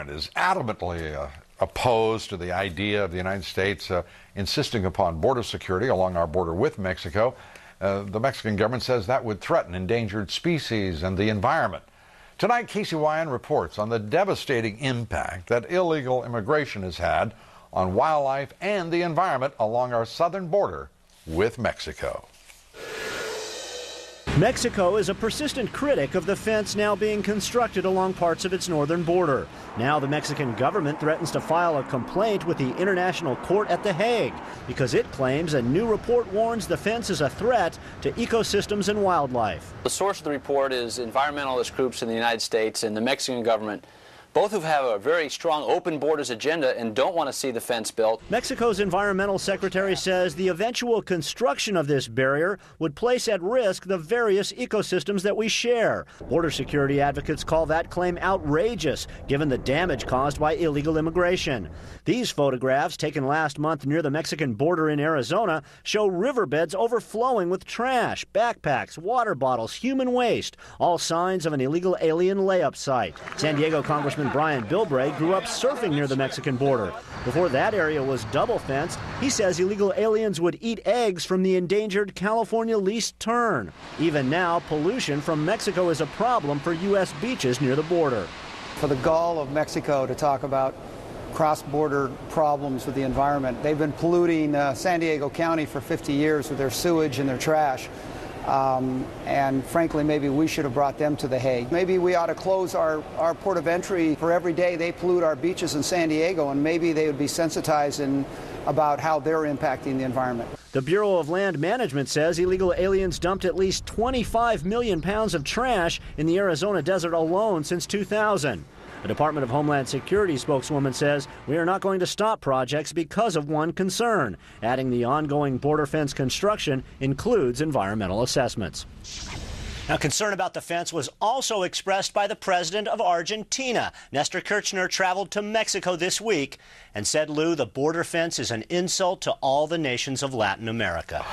is adamantly opposed to the idea of the United States insisting upon border security along our border with Mexico. The Mexican government says that would threaten endangered species and the environment. Tonight, Wian reports on the devastating impact that illegal immigration has had on wildlife and the environment along our southern border with Mexico. Mexico is a persistent critic of the fence now being constructed along parts of its northern border. Now the Mexican government threatens to file a complaint with the International Court at The Hague because it claims a new report warns the fence is a threat to ecosystems and wildlife. The source of the report is environmentalist groups in the United States and the Mexican government, both who have a very strong open borders agenda and don't want to see the fence built. Mexico's environmental secretary says the eventual construction of this barrier would place at risk the various ecosystems that we share. Border security advocates call that claim outrageous, given the damage caused by illegal immigration. These photographs, taken last month near the Mexican border in Arizona, show riverbeds overflowing with trash, backpacks, water bottles, human waste, all signs of an illegal alien layup site. San Diego Congressman Brian Bilbray grew up surfing near the Mexican border. Before that area was double fenced, he says illegal aliens would eat eggs from the endangered California least tern. Even now, pollution from Mexico is a problem for U.S. beaches near the border. For the gall of Mexico to talk about cross-border problems with the environment, they've been polluting San Diego County for 50 years with their sewage and their trash. And frankly, maybe we should have brought them to The Hague. Maybe we ought to close our port of entry for every day they pollute our beaches in San Diego, and maybe they would be sensitized about how they're impacting the environment. The Bureau of Land Management says illegal aliens dumped at least 25 million pounds of trash in the Arizona desert alone since 2000. The Department of Homeland Security spokeswoman says we are not going to stop projects because of one concern, adding the ongoing border fence construction includes environmental assessments. Now, concern about the fence was also expressed by the president of Argentina. Nestor Kirchner traveled to Mexico this week and said, Lou, the border fence is an insult to all the nations of Latin America.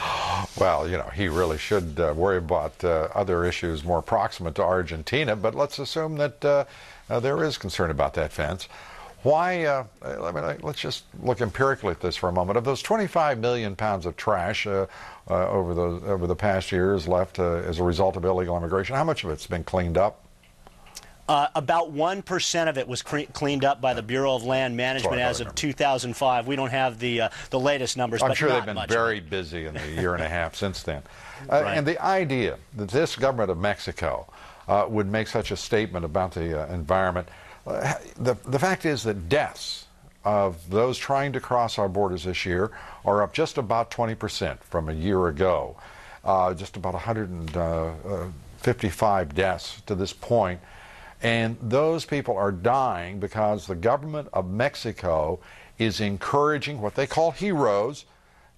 Well, you know, he really should worry about other issues more proximate to Argentina, but let's assume that there is concern about that fence. Why, let's just look empirically at this for a moment. Of those 25 million pounds of trash over the past years left as a result of illegal immigration, how much of it's been cleaned up? About 1% of it was cleaned up by the Bureau of Land Management as of 2005. We don't have the latest numbers, I'm but sure not they've been much very busy in the year and a half since then. Right. And the idea that this government of Mexico would make such a statement about the environment, the fact is that deaths of those trying to cross our borders this year are up just about 20% from a year ago. Just about 155 deaths to this point. And those people are dying because the government of Mexico is encouraging what they call heroes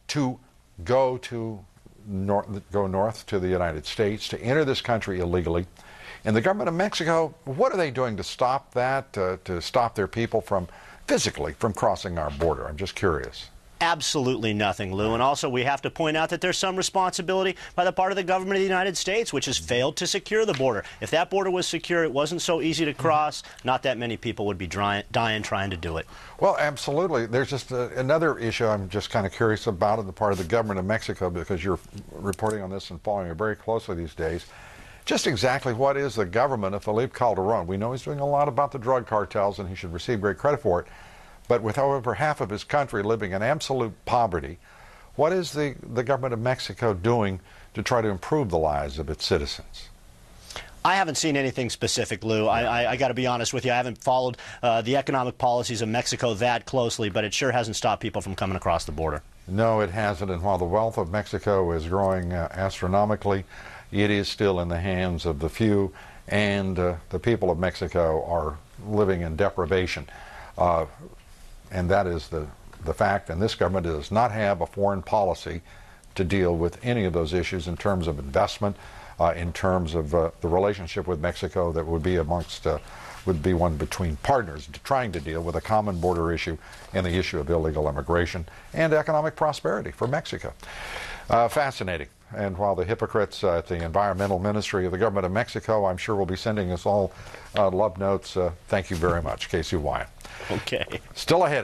to go north to the United States, to enter this country illegally. And the government of Mexico, what are they doing to stop that, to stop their people from physically from crossing our border? I'm just curious. Absolutely nothing, Lou. And also we have to point out that there's some responsibility by the part of the government of the United States, which has failed to secure the border. If that border was secure, it wasn't so easy to cross, not that many people would be dying trying to do it. Well, absolutely. There's just another issue I'm just kind of curious about on the part of the government of Mexico, because you're reporting on this and following it very closely these days. Just exactly what is the government of Felipe Calderon? We know he's doing a lot about the drug cartels, and he should receive great credit for it. But with over half of his country living in absolute poverty, what is the government of Mexico doing to try to improve the lives of its citizens? I haven't seen anything specific, Lou. I got to be honest with you. I haven't followed the economic policies of Mexico that closely, but it sure hasn't stopped people from coming across the border. No, it hasn't. And while the wealth of Mexico is growing astronomically, it is still in the hands of the few, and the people of Mexico are living in deprivation. And that is the fact, and this government does not have a foreign policy to deal with any of those issues in terms of investment, in terms of the relationship with Mexico that would be would be one between partners trying to deal with a common border issue and the issue of illegal immigration and economic prosperity for Mexico. Fascinating. and while the hypocrites at the Environmental Ministry of the Government of Mexico, I'm sure, will be sending us all love notes, thank you very much, Casey Wian. Okay. Still ahead.